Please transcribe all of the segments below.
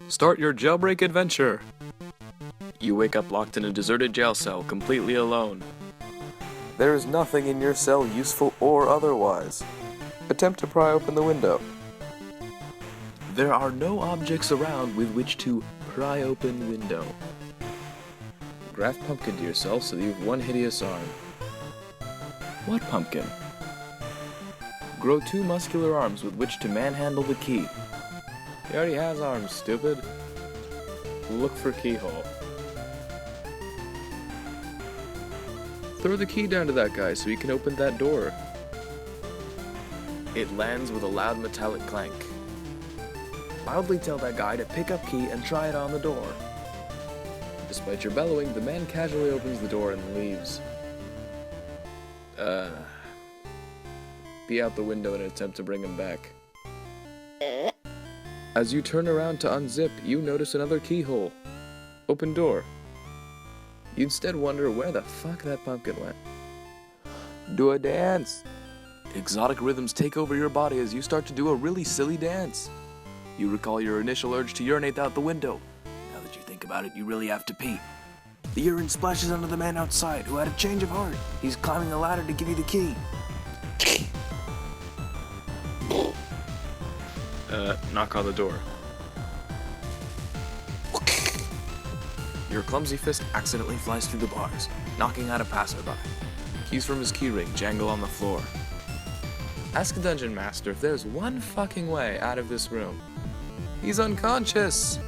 Start your jailbreak adventure! You wake up locked in a deserted jail cell, completely alone. There is nothing in your cell useful or otherwise. Attempt to pry open the window. There are no objects around with which to pry open window. Graft pumpkin to yourself so that you have one hideous arm. What pumpkin? Grow 2 muscular arms with which to manhandle the key. He already has arms, stupid. Look for keyhole. Throw the key down to that guy so he can open that door. It lands with a loud metallic clank. Loudly tell that guy to pick up key and try it on the door. Despite your bellowing, the man casually opens the door and leaves. Be out the window in an attempt to bring him back. As you turn around to unzip, you notice another keyhole. Open door. You instead wonder where the fuck that pumpkin went. Do a dance. Exotic rhythms take over your body as you start to do a really silly dance. You recall your initial urge to urinate out the window. Now that you think about it, you really have to pee. The urine splashes onto the man outside, who had a change of heart. He's climbing the ladder to give you the key. Knock on the door. Your clumsy fist accidentally flies through the bars, knocking out a passerby. Keys from his keyring jangle on the floor. Ask a dungeon master if there's one fucking way out of this room. He's unconscious!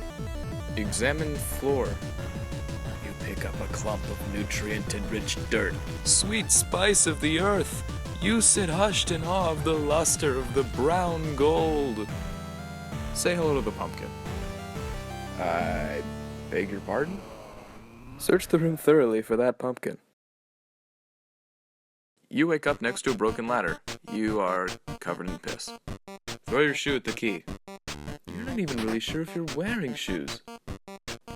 Examine floor. You pick up a clump of nutrient-enriched dirt. Sweet spice of the earth! You sit hushed in awe of the luster of the brown gold. Say hello to the pumpkin. I beg your pardon? Search the room thoroughly for that pumpkin. You wake up next to a broken ladder. You are covered in piss. Throw your shoe at the key. You're not even really sure if you're wearing shoes.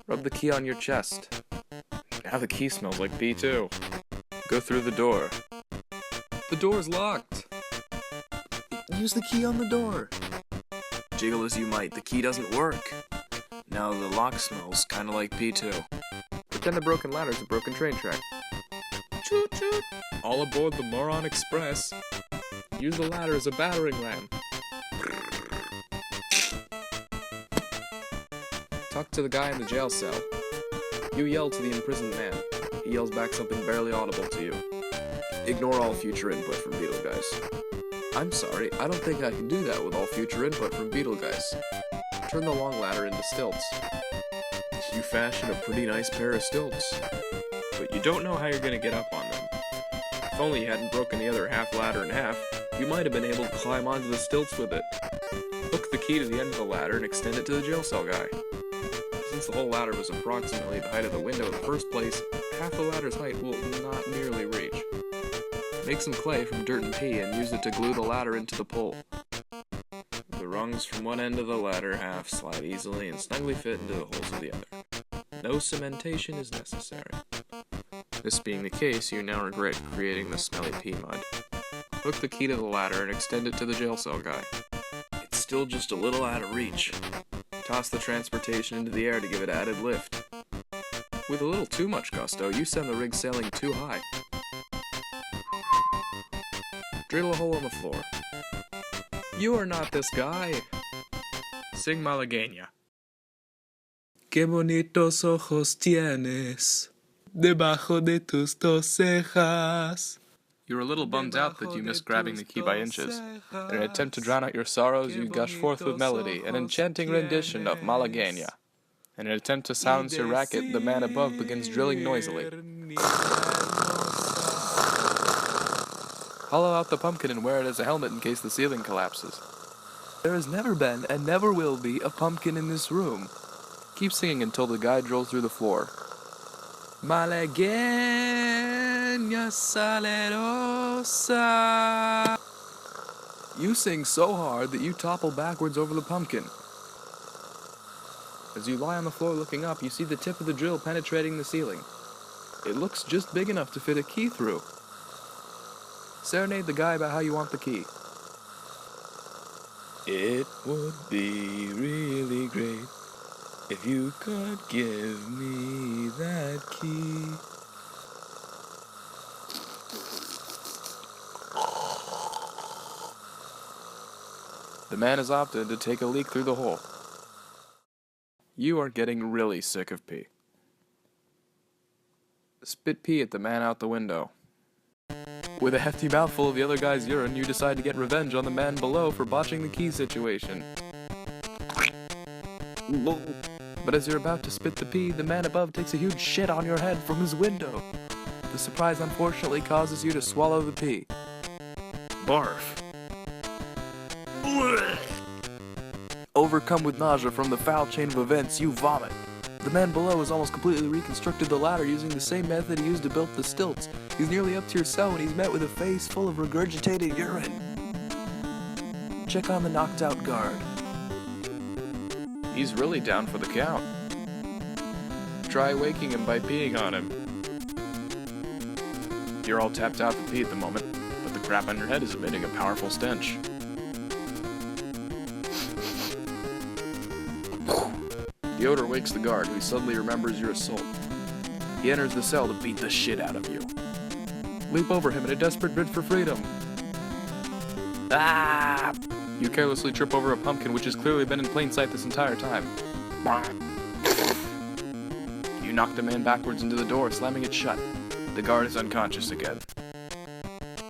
Rub the key on your chest. Now the key smells like pee too. Go through the door. The door's locked. Use the key on the door. Jiggle as you might, the key doesn't work. Now the lock smells kinda like pee too. Pretend the broken ladder's a broken train track. Choot choot! All aboard the Moron Express. Use the ladder as a battering ram. Talk to the guy in the jail cell. You yell to the imprisoned man. He yells back something barely audible to you. Ignore all future input from Beetlegeist. I'm sorry, I don't think I can do that with all future input from Beetlegeist. Turn the long ladder into stilts. You fashion a pretty nice pair of stilts. But you don't know how you're gonna get up on them. If only you hadn't broken the other half ladder in half, you might have been able to climb onto the stilts with it. Hook the key to the end of the ladder and extend it to the jail cell guy. Since the whole ladder was approximately the height of the window in the first place, half the ladder's height will not nearly reach. Make some clay from dirt and pee and use it to glue the ladder into the pole. The rungs from one end of the ladder half slide easily and snugly fit into the holes of the other. No cementation is necessary. This being the case, you now regret creating the smelly pea mud. Hook the key to the ladder and extend it to the jail cell guy. It's still just a little out of reach. Toss the transportation into the air to give it added lift. With a little too much gusto, you send the rig sailing too high. Drill a hole in the floor. You are not this guy. Sing Malagueña. Qué bonitos ojos tienes debajo de tus dos cejas. You're a little bummed out that you missed grabbing the key by inches. In an attempt to drown out your sorrows, you gush forth with melody, an enchanting rendition of Malagueña. In an attempt to silence your racket, the man above begins drilling noisily. Hollow out the pumpkin and wear it as a helmet in case the ceiling collapses. There has never been and never will be a pumpkin in this room. Keep singing until the guy drills through the floor. Malagueña salerosa. You sing so hard that you topple backwards over the pumpkin. As you lie on the floor looking up, you see the tip of the drill penetrating the ceiling. It looks just big enough to fit a key through. Serenade the guy about how you want the key. It would be really great If you could give me that key. The man has opted to take a leak through the hole. You are getting really sick of pee. Spit pee at the man out the window. With a hefty mouthful of the other guy's urine, you decide to get revenge on the man below for botching the key situation. But as you're about to spit the pee, the man above takes a huge shit on your head from his window. The surprise unfortunately causes you to swallow the pee. Barf. Overcome with nausea from the foul chain of events, you vomit. The man below has almost completely reconstructed the ladder using the same method he used to build the stilts. He's nearly up to your cell when he's met with a face full of regurgitated urine. Check on the knocked out guard. He's really down for the count. Try waking him by peeing on him. You're all tapped out for pee at the moment, but the crap on your head is emitting a powerful stench. The odor wakes the guard, who suddenly remembers your assault. He enters the cell to beat the shit out of you. Leap over him in a desperate bid for freedom. Ah! You carelessly trip over a pumpkin which has clearly been in plain sight this entire time. You knock the man backwards into the door, slamming it shut. The guard is unconscious again.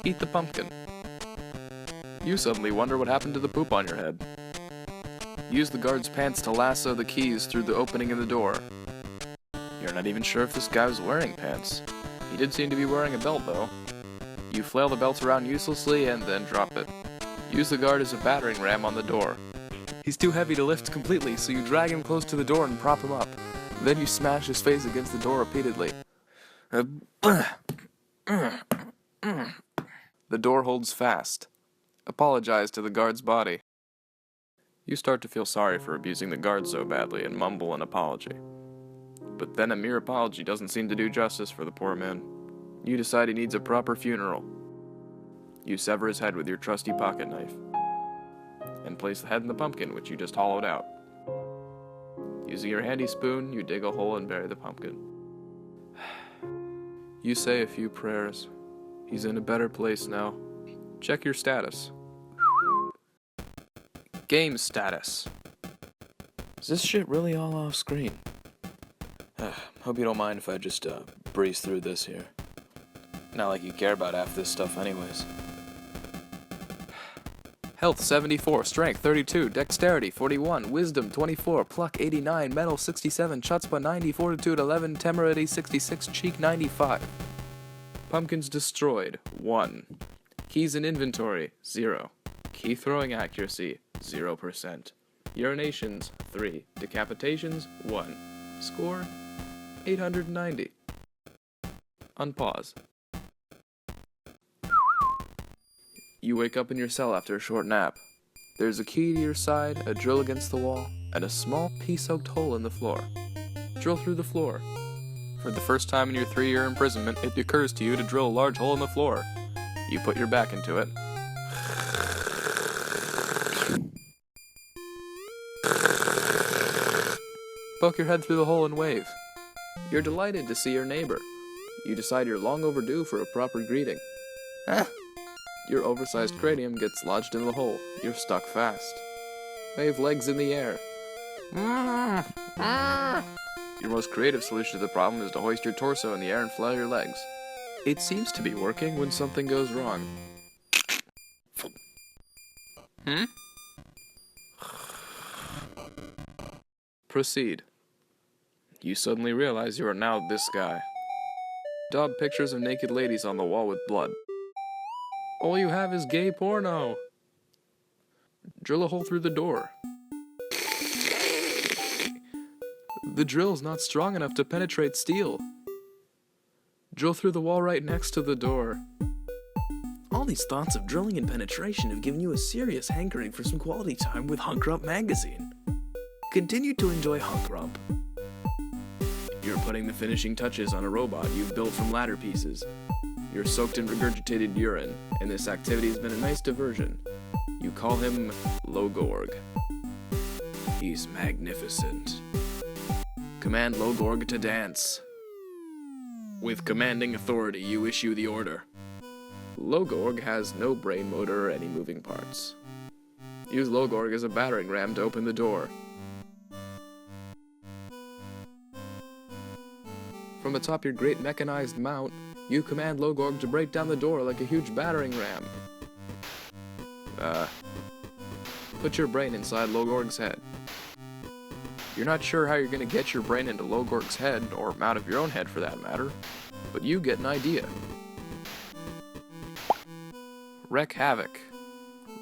Eat the pumpkin. You suddenly wonder what happened to the poop on your head. Use the guard's pants to lasso the keys through the opening in the door. You're not even sure if this guy was wearing pants. He did seem to be wearing a belt, though. You flail the belt around uselessly and then drop it. Use the guard as a battering ram on the door. He's too heavy to lift completely, so you drag him close to the door and prop him up. Then you smash his face against the door repeatedly. The door holds fast. Apologize to the guard's body. You start to feel sorry for abusing the guard so badly and mumble an apology. But then a mere apology doesn't seem to do justice for the poor man. You decide he needs a proper funeral. You sever his head with your trusty pocket knife, and place the head in the pumpkin which you just hollowed out. Using your handy spoon, you dig a hole and bury the pumpkin. You say a few prayers. He's in a better place now. Check your status. Game status. Is this shit really all off screen? Hope you don't mind if I just breeze through this here. Not like you care about half this stuff anyways. Health 74, Strength 32, Dexterity 41, Wisdom 24, Pluck 89, Metal 67, Chutzpah 90, Fortitude 11, Temerity 66, Cheek 95. Pumpkins destroyed 1. Keys in inventory 0. Key throwing accuracy 0%. Urinations 3. Decapitations 1. Score 890. Unpause. You wake up in your cell after a short nap. There's a key to your side, a drill against the wall, and a small pea-soaked hole in the floor. Drill through the floor. For the first time in your 3-year imprisonment, it occurs to you to drill a large hole in the floor. You put your back into it. Poke your head through the hole and wave. You're delighted to see your neighbor. You decide you're long overdue for a proper greeting. Your oversized cranium gets lodged in the hole. You're stuck fast. Wave legs in the air. Your most creative solution to the problem is to hoist your torso in the air and flail your legs. It seems to be working when something goes wrong. Proceed. You suddenly realize you are now this guy. Daub pictures of naked ladies on the wall with blood. All you have is gay porno. Drill a hole through the door. The drill's not strong enough to penetrate steel. Drill through the wall right next to the door. All these thoughts of drilling and penetration have given you a serious hankering for some quality time with Hunk Rump magazine. Continue to enjoy Hunk Rump. You're putting the finishing touches on a robot you've built from ladder pieces. You're soaked in regurgitated urine, and this activity has been a nice diversion. You call him Logorg. He's magnificent. Command Logorg to dance. With commanding authority, you issue the order. Logorg has no brain motor or any moving parts. Use Logorg as a battering ram to open the door. From atop your great mechanized mount, you command Logorg to break down the door like a huge battering ram. Put your brain inside Logorg's head. You're not sure how you're going to get your brain into Logorg's head, or out of your own head for that matter, but you get an idea. Wreak havoc.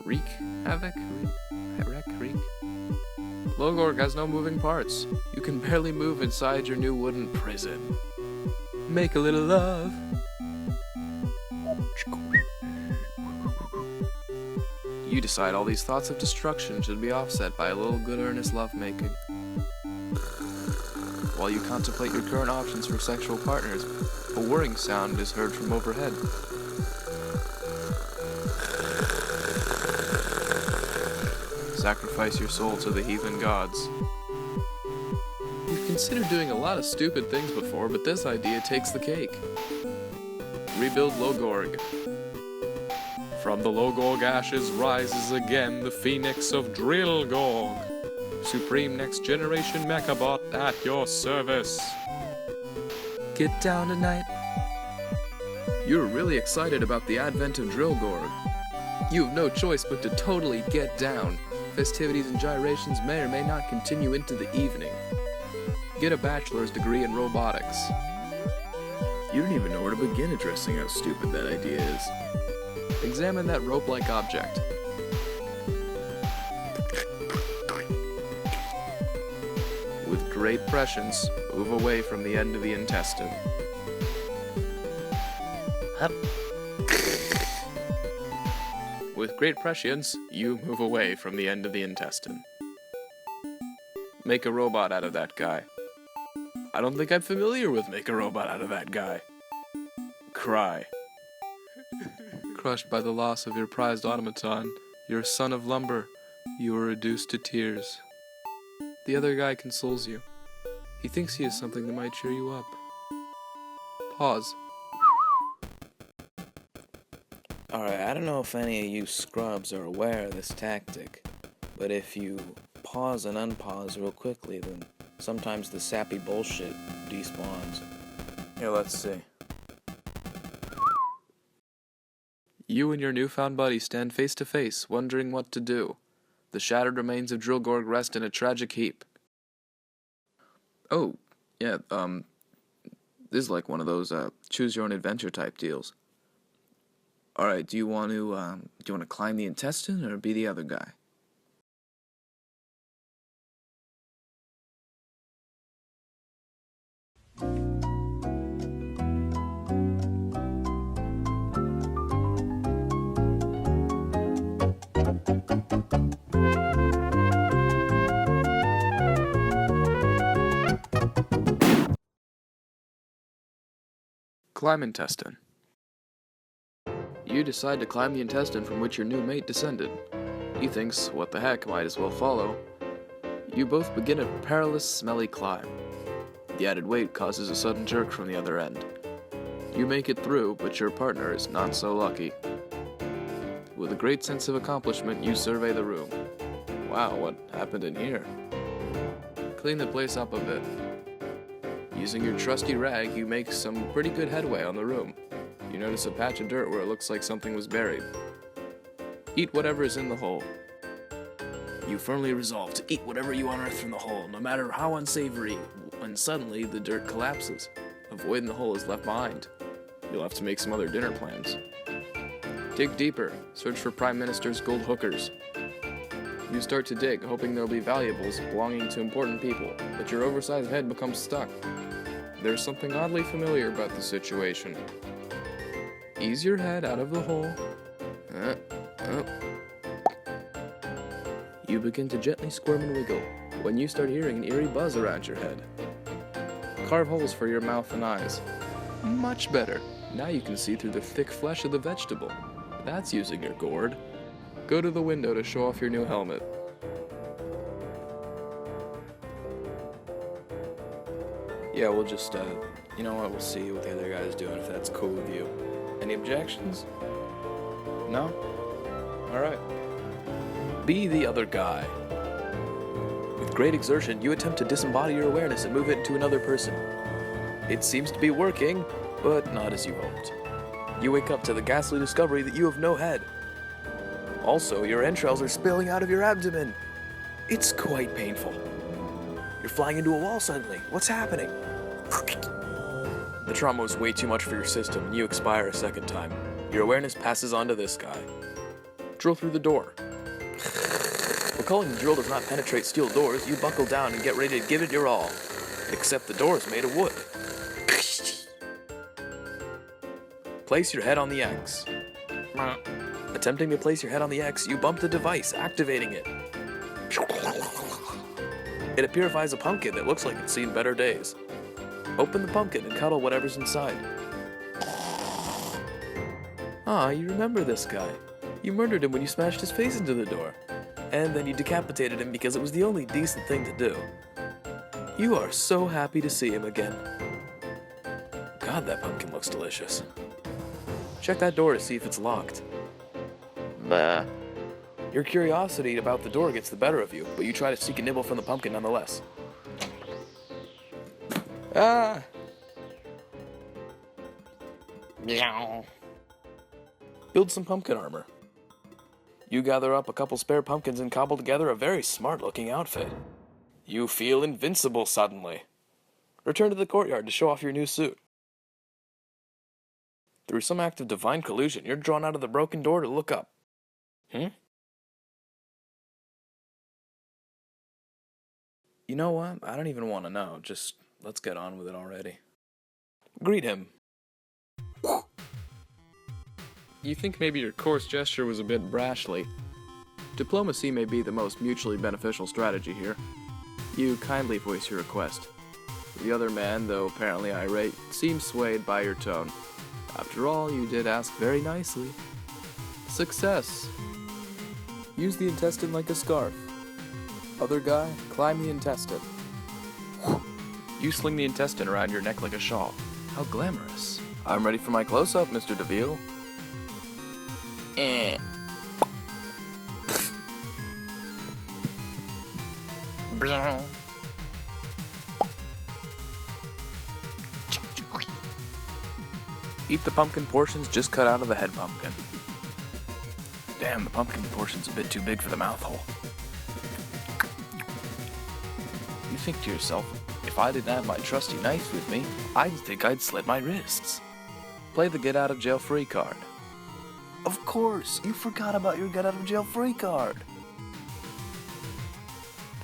Wreak havoc? Wreak? Logorg has no moving parts. You can barely move inside your new wooden prison. Make a little love. You decide all these thoughts of destruction should be offset by a little good earnest lovemaking. While you contemplate your current options for sexual partners, a whirring sound is heard from overhead. Sacrifice your soul to the heathen gods. You've considered doing a lot of stupid things before, but this idea takes the cake. Rebuild Logorg. From the Logorg ashes rises again the phoenix of Drillgorg. Supreme next generation mechabot at your service. Get down tonight. You're really excited about the advent of Drillgorg. You have no choice but to totally get down. Festivities and gyrations may or may not continue into the evening. Get a bachelor's degree in robotics. You don't even know where to begin addressing how stupid that idea is. Examine that rope-like object. With great prescience, move away from the end of the intestine. Hup. With great prescience, you move away from the end of the intestine. Make a robot out of that guy. I don't think I'm familiar with make a robot out of that guy. Cry. Crushed by the loss of your prized automaton, your son of lumber, you are reduced to tears. The other guy consoles you. He thinks he has something that might cheer you up. Pause. Alright, I don't know if any of you scrubs are aware of this tactic, but if you pause and unpause real quickly, then sometimes the sappy bullshit despawns. Here, let's see. You and your newfound buddy stand face to face, wondering what to do. The shattered remains of Drillgorg rest in a tragic heap. Oh, yeah, this is like one of those, choose-your-own-adventure type deals. Alright, do you want to climb the intestine, or be the other guy? Climb intestine. You decide to climb the intestine from which your new mate descended. He thinks, what the heck, might as well follow. You both begin a perilous, smelly climb. The added weight causes a sudden jerk from the other end. You make it through, but your partner is not so lucky. With a great sense of accomplishment, you survey the room. Wow, what happened in here? Clean the place up a bit. Using your trusty rag, you make some pretty good headway on the room. You notice a patch of dirt where it looks like something was buried. Eat whatever is in the hole. You firmly resolve to eat whatever you unearth from the hole, no matter how unsavory, when suddenly the dirt collapses. A void in the hole is left behind. You'll have to make some other dinner plans. Dig deeper. Search for Prime Minister's gold hookers. You start to dig, hoping there'll be valuables belonging to important people, but your oversized head becomes stuck. There's something oddly familiar about the situation. Ease your head out of the hole. You begin to gently squirm and wiggle when you start hearing an eerie buzz around your head. Carve holes for your mouth and eyes. Much better. Now you can see through the thick flesh of the vegetable. That's using your gourd. Go to the window to show off your new helmet. Yeah, we'll just, you know what, we'll see what the other guy's doing if that's cool with you. Any objections? No? Alright. Be the other guy. With great exertion, you attempt to disembody your awareness and move it into another person. It seems to be working, but not as you hoped. You wake up to the ghastly discovery that you have no head. Also, your entrails are spilling out of your abdomen. It's quite painful. You're flying into a wall suddenly. What's happening? The trauma was way too much for your system, and you expire a second time. Your awareness passes on to this guy. Drill through the door. Recalling the drill does not penetrate steel doors, you buckle down and get ready to give it your all. Except the door is made of wood. Place your head on the X. Attempting to place your head on the X, you bump the device, activating it. It purifies a pumpkin that looks like it's seen better days. Open the pumpkin and cuddle whatever's inside. Ah, you remember this guy. You murdered him when you smashed his face into the door. And then you decapitated him because it was the only decent thing to do. You are so happy to see him again. God, that pumpkin looks delicious. Check that door to see if it's locked. Bah. Your curiosity about the door gets the better of you, but you try to seek a nibble from the pumpkin nonetheless. Ah! Meow. Build some pumpkin armor. You gather up a couple spare pumpkins and cobble together a very smart-looking outfit. You feel invincible suddenly. Return to the courtyard to show off your new suit. Through some act of divine collusion, you're drawn out of the broken door to look up. You know what? I don't even want to know. Just, let's get on with it already. Greet him. You think maybe your coarse gesture was a bit brashly. Diplomacy may be the most mutually beneficial strategy here. You kindly voice your request. The other man, though apparently irate, seems swayed by your tone. After all, you did ask very nicely. Success. Use the intestine like a scarf. Other guy, climb the intestine. You sling the intestine around your neck like a shawl. How glamorous. I'm ready for my close-up, Mr. DeVille. Eat the pumpkin portions just cut out of the head pumpkin. Damn, the pumpkin portion's a bit too big for the mouth hole. You think to yourself, if I didn't have my trusty knife with me, I'd think I'd slit my wrists. Play the get out of jail free card. Of course, you forgot about your get out of jail free card.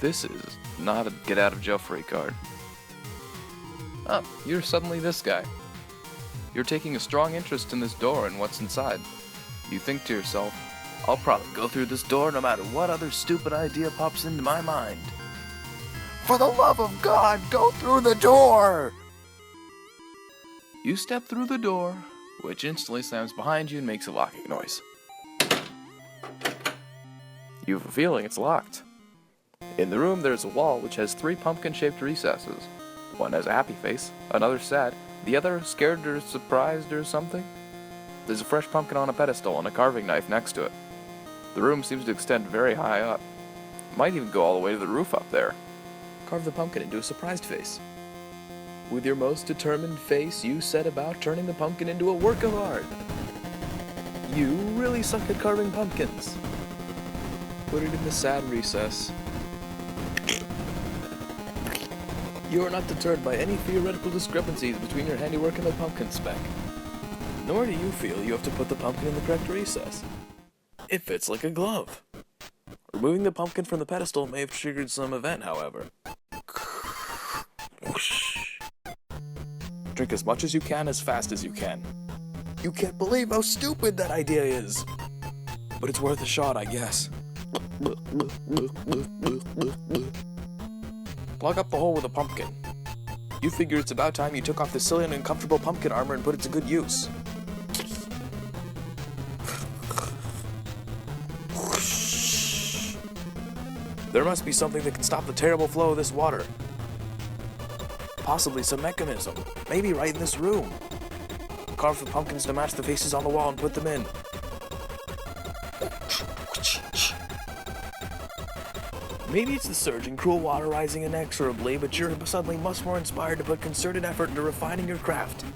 This is not a get out of jail free card. Oh, you're suddenly this guy. You're taking a strong interest in this door and what's inside. You think to yourself, I'll probably go through this door no matter what other stupid idea pops into my mind. For the love of God, go through the door! You step through the door, which instantly slams behind you and makes a locking noise. You have a feeling it's locked. In the room, there's a wall which has 3 pumpkin-shaped recesses. One has a happy face, another sad, the other scared or surprised or something. There's a fresh pumpkin on a pedestal and a carving knife next to it. The room seems to extend very high up. Might even go all the way to the roof up there. Carve the pumpkin into a surprised face. With your most determined face, you set about turning the pumpkin into a work of art. You really suck at carving pumpkins. Put it in the sad recess. You are not deterred by any theoretical discrepancies between your handiwork and the pumpkin speck. Nor do you feel you have to put the pumpkin in the correct recess. It fits like a glove. Removing the pumpkin from the pedestal may have triggered some event, however. Drink as much as you can, as fast as you can. You can't believe how stupid that idea is. But it's worth a shot, I guess. Plug up the hole with a pumpkin. You figure it's about time you took off the silly and uncomfortable pumpkin armor and put it to good use. There must be something that can stop the terrible flow of this water. Possibly some mechanism. Maybe right in this room. Carve the pumpkins to match the faces on the wall and put them in. Maybe it's the surging, cruel water rising inexorably, but you're suddenly much more inspired to put concerted effort into refining your craft.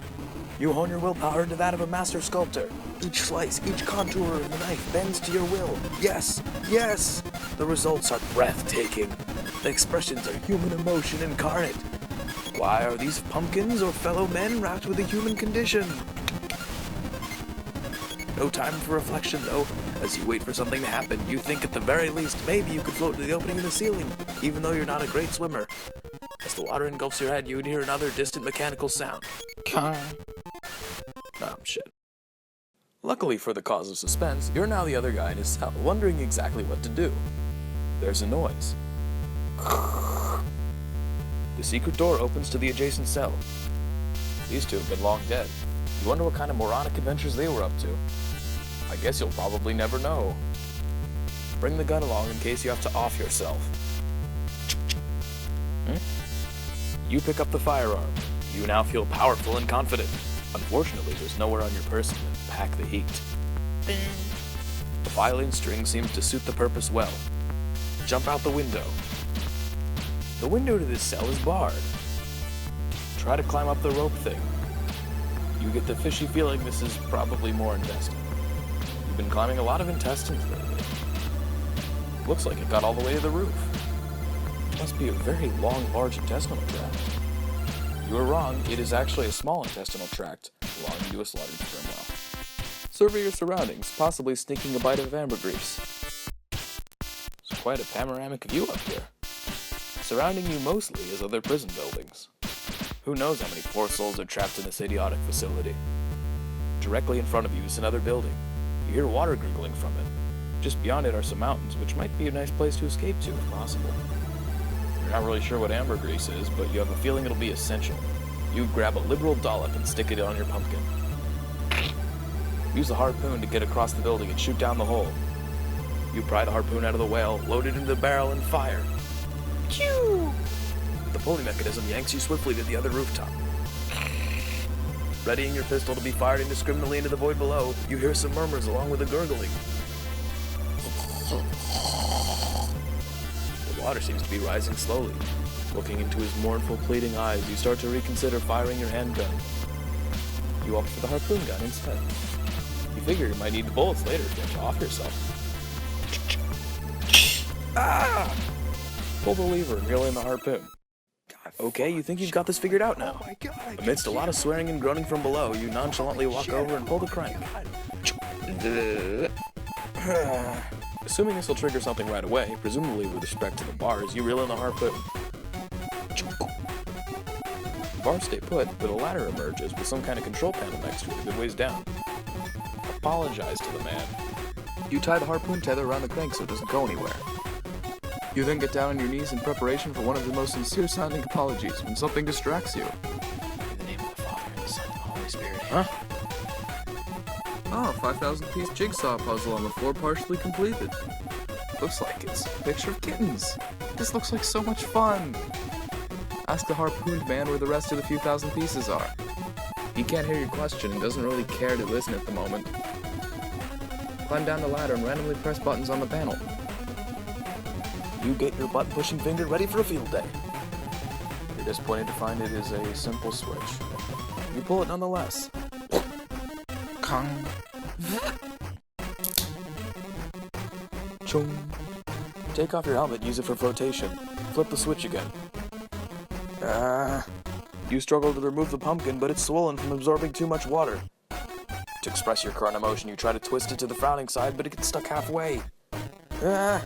You hone your willpower into that of a master sculptor. Each slice, each contour of the knife bends to your will. Yes, yes! The results are breathtaking. The expressions are human emotion incarnate. Why are these pumpkins or fellow men wrapped with the human condition? No time for reflection, though. As you wait for something to happen, you think at the very least maybe you could float to the opening in the ceiling, even though you're not a great swimmer. As the water engulfs your head, you would hear another distant mechanical sound. Shit. Luckily for the cause of suspense, you're now the other guy in his cell, wondering exactly what to do. There's a noise. The secret door opens to the adjacent cell. These two have been long dead. You wonder what kind of moronic adventures they were up to. I guess you'll probably never know. Bring the gun along in case you have to off yourself. You pick up the firearm. You now feel powerful and confident. Unfortunately, there's nowhere on your person to pack the heat. The violin string seems to suit the purpose well. Jump out the window. The window to this cell is barred. Try to climb up the rope thing. You get the fishy feeling this is probably more intestine. You've been climbing a lot of intestines lately. Looks like it got all the way to the roof. Must be a very long, large intestinal tract. You were wrong, it is actually a small intestinal tract belonging to a slaughtered sperm whale. Survey your surroundings, possibly sneaking a bite of ambergris. It's quite a panoramic view up here. Surrounding you mostly is other prison buildings. Who knows how many poor souls are trapped in this idiotic facility. Directly in front of you is another building. You hear water gurgling from it. Just beyond it are some mountains, which might be a nice place to escape to if possible. You're not really sure what ambergris is, but you have a feeling it'll be essential. You grab a liberal dollop and stick it on your pumpkin. Use the harpoon to get across the building and shoot down the hole. You pry the harpoon out of the whale, load it into the barrel, and fire. Pew! The pulley mechanism yanks you swiftly to the other rooftop. Readying your pistol to be fired indiscriminately into the void below, you hear some murmurs along with a gurgling. The water seems to be rising slowly. Looking into his mournful, pleading eyes, you start to reconsider firing your handgun. You opt for the harpoon gun instead. You figure you might need the bullets later if you have to off yourself. Ah! Pull the lever and reel in the harpoon. Okay, you think you've got this figured out now. Amidst a lot of swearing and groaning from below, you nonchalantly walk over and pull the crank. Assuming this will trigger something right away, presumably with respect to the bars, you reel in the harpoon. The bars stay put, but a ladder emerges with some kind of control panel next to it a good ways down. Apologize to the man. You tie the harpoon tether around the crank so it doesn't go anywhere. You then get down on your knees in preparation for one of the most sincere-sounding apologies when something distracts you. In the name of the Father, and the Son, and the Holy Spirit. Huh? Oh, 5,000-piece jigsaw puzzle on the floor partially completed. Looks like it's a picture of kittens. This looks like so much fun. Ask the harpooned man where the rest of the few thousand pieces are. He can't hear your question and doesn't really care to listen at the moment. Climb down the ladder and randomly press buttons on the panel. You get your button-pushing finger ready for a field day. You're disappointed to find it is a simple switch. You pull it nonetheless. Kong. Chung. Take off your helmet, use it for flotation. Flip the switch again. You struggle to remove the pumpkin, but it's swollen from absorbing too much water. To express your current emotion, you try to twist it to the frowning side, but it gets stuck halfway. Though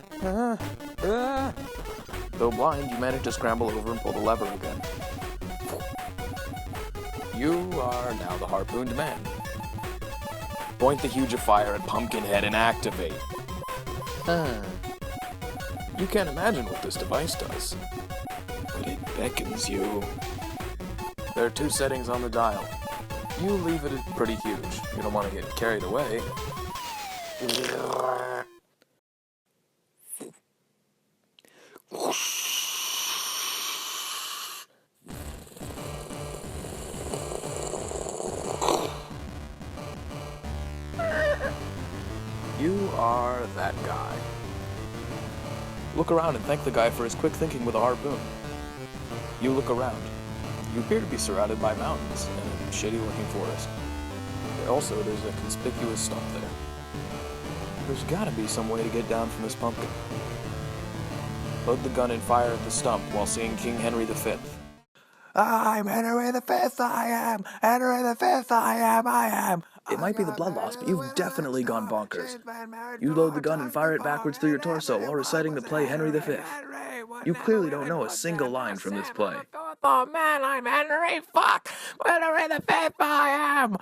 blind, you manage to scramble over and pull the lever again. You are now the harpooned man. Point the hugifier at Pumpkinhead and activate. You can't imagine what this device does, but it beckons you. There are two settings on the dial. You leave it at pretty huge. You don't want to get carried away. are that guy. Look around and thank the guy for his quick thinking with a harpoon. You look around. You appear to be surrounded by mountains and a shitty-looking forest. Also, there's a conspicuous stump there. There's gotta be some way to get down from this pumpkin. Load the gun and fire at the stump while singing King Henry V. I'm Henry V, I am! Henry V, I am! It might be the blood loss, but you've definitely gone bonkers. You load the gun and fire it backwards through your torso while reciting the play Henry V. You clearly don't know a single line from this play. Oh man, I'm Henry, fuck! Henry the Fifth I am!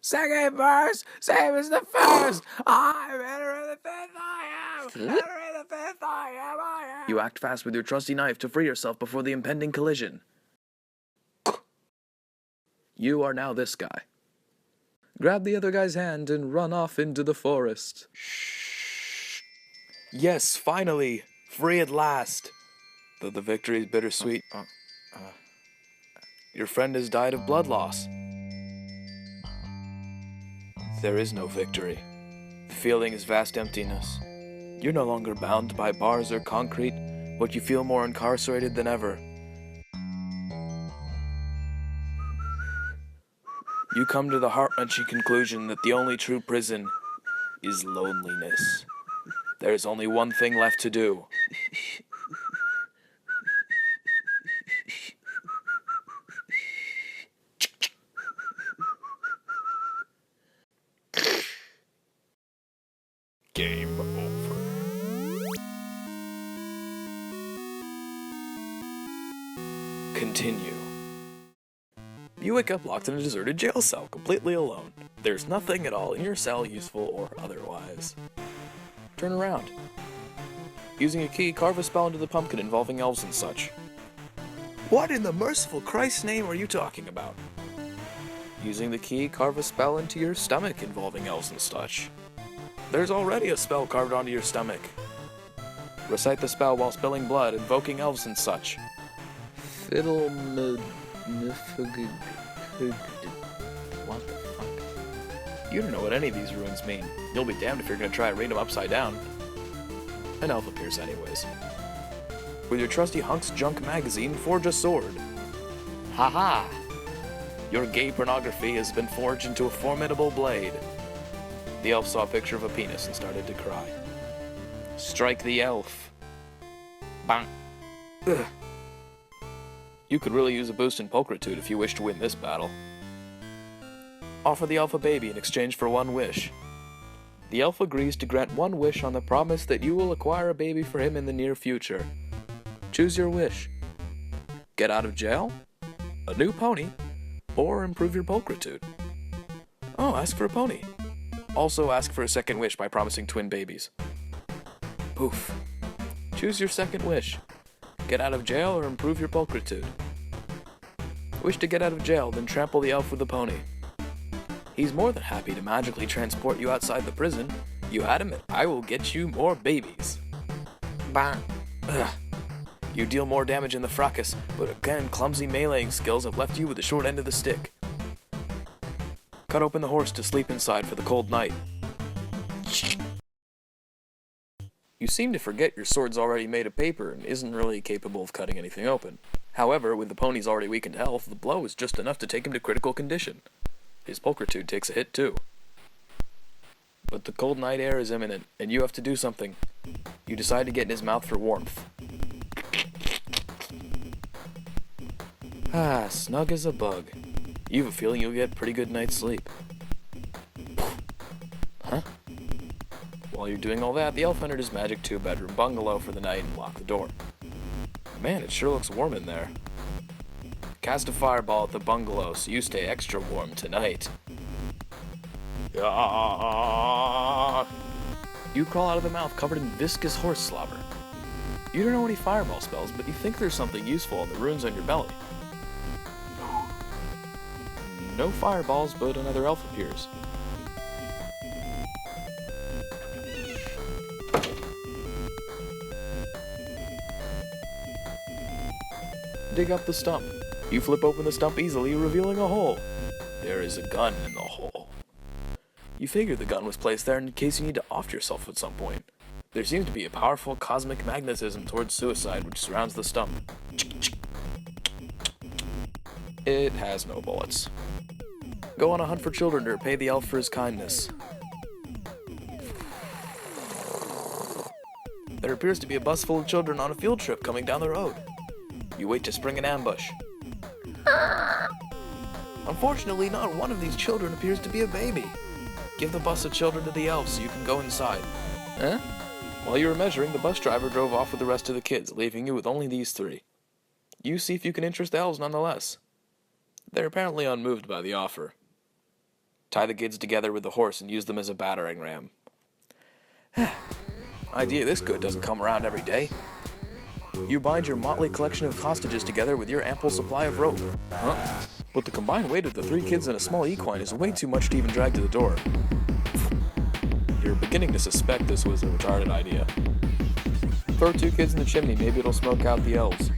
Second verse, same as the first! I'm Henry the Fifth I am! Henry the Fifth I am! You act fast with your trusty knife to free yourself before the impending collision. You are now this guy. Grab the other guy's hand and run off into the forest. Shh. Yes, finally! Free at last! Though the victory is bittersweet. Your friend has died of blood loss. There is no victory. The feeling is vast emptiness. You're no longer bound by bars or concrete, but you feel more incarcerated than ever. You come to the heart-wrenching conclusion that the only true prison is loneliness. There's only one thing left to do. Game over. Continue. You wake up locked in a deserted jail cell, completely alone. There's nothing at all in your cell, useful or otherwise. Turn around. Using a key, carve a spell into the pumpkin involving elves and such. What in the merciful Christ's name are you talking about? Using the key, carve a spell into your stomach involving elves and such. There's already a spell carved onto your stomach. Recite the spell while spilling blood, invoking elves and such. Fiddle What the fuck? You don't know what any of these runes mean. You'll be damned if you're gonna try and read them upside down. An elf appears anyways. With your trusty Hunk's Junk magazine, forge a sword. Haha! Your gay pornography has been forged into a formidable blade. The elf saw a picture of a penis and started to cry. Strike the elf. Bang. Ugh. You could really use a boost in pulchritude if you wish to win this battle. Offer the elf a baby in exchange for one wish. The elf agrees to grant one wish on the promise that you will acquire a baby for him in the near future. Choose your wish. Get out of jail? A new pony? Or improve your pulchritude? Oh, ask for a pony. Also ask for a second wish by promising twin babies. Poof. Choose your second wish. Get out of jail or improve your pulchritude. Wish to get out of jail, then trample the elf with the pony. He's more than happy to magically transport you outside the prison. You adamant, I will get you more babies. Bang. Ugh. You deal more damage in the fracas, but again, clumsy meleeing skills have left you with the short end of the stick. Cut open the horse to sleep inside for the cold night. You seem to forget your sword's already made of paper and isn't really capable of cutting anything open. However, with the pony's already weakened health, the blow is just enough to take him to critical condition. His pulchritude takes a hit too. But the cold night air is imminent, and you have to do something. You decide to get in his mouth for warmth. Ah, snug as a bug. You have a feeling you'll get a pretty good night's sleep. Huh? While you're doing all that, the elf entered his magic two-bedroom bungalow for the night and locked the door. Man, it sure looks warm in there. Cast a fireball at the bungalow so you stay extra warm tonight. Ah! You crawl out of the mouth covered in viscous horse slobber. You don't know any fireball spells, but you think there's something useful in the runes on your belly. No fireballs, but another elf appears. Dig up the stump. You flip open the stump easily, revealing a hole. There is a gun in the hole. You figured the gun was placed there in case you need to off yourself at some point. There seems to be a powerful cosmic magnetism towards suicide which surrounds the stump. It has no bullets. Go on a hunt for children to repay the elf for his kindness. There appears to be a bus full of children on a field trip coming down the road. You wait to spring an ambush. Unfortunately, not one of these children appears to be a baby. Give the bus of children to the elves so you can go inside. Huh? While you were measuring, the bus driver drove off with the rest of the kids, leaving you with only these three. You see if you can interest the elves nonetheless. They're apparently unmoved by the offer. Tie the kids together with the horse and use them as a battering ram. Idea this good doesn't come around every day. You bind your motley collection of hostages together with your ample supply of rope. Huh? But the combined weight of the three kids and a small equine is way too much to even drag to the door. You're beginning to suspect this was a retarded idea. Throw 2 kids in the chimney, maybe it'll smoke out the elves.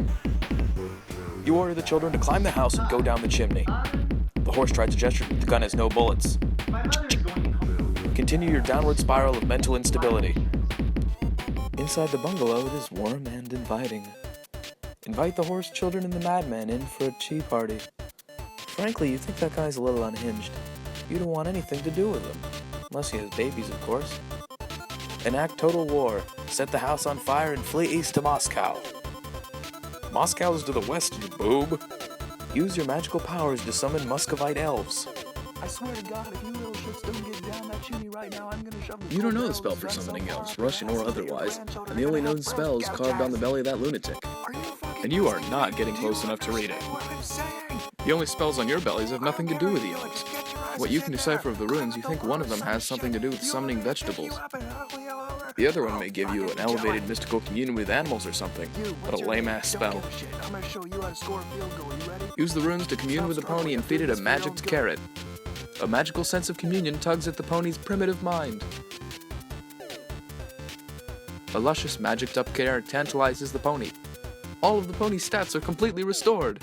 You order the children to climb the house and go down the chimney. The horse tries to gesture, but the gun has no bullets. Continue your downward spiral of mental instability. Inside the bungalow, it is warm and inviting. Invite the horse, children, and the madman in for a tea party. Frankly, you think that guy's a little unhinged. You don't want anything to do with him. Unless he has babies, of course. Enact total war. Set the house on fire and flee east to Moscow. Moscow is to the west, you boob. Use your magical powers to summon Muscovite elves. I swear to God, if you little shits don't get down that chimney right now, I'm gonna shove the You don't know the spell for summoning elves, Russian or otherwise, and the only known spell is carved on the belly of that lunatic. And you are not getting close enough to read it. The only spells on your bellies have nothing to do with the elves. What you can decipher of the runes, you think one of them has something to do with summoning vegetables. The other one may give you an elevated mystical communion with animals or something, but a lame-ass spell. Use the runes to commune with the pony and feed it a magicked carrot. A magical sense of communion tugs at the pony's primitive mind. A luscious magicked-up carrot tantalizes the pony. All of the pony's stats are completely restored.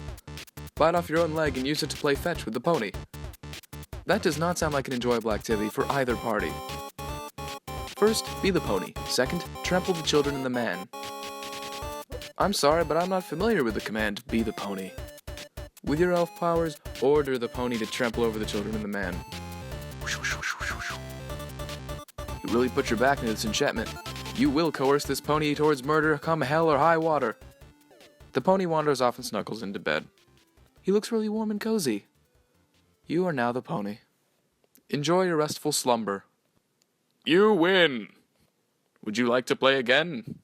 Bite off your own leg and use it to play fetch with the pony. That does not sound like an enjoyable activity for either party. First, be the pony. Second, trample the children and the man. I'm sorry, but I'm not familiar with the command, be the pony. With your elf powers, order the pony to trample over the children and the man. You really put your back into this enchantment. You will coerce this pony towards murder, come hell or high water. The pony wanders off and snuggles into bed. He looks really warm and cozy. You are now the pony. Enjoy your restful slumber. You win! Would you like to play again?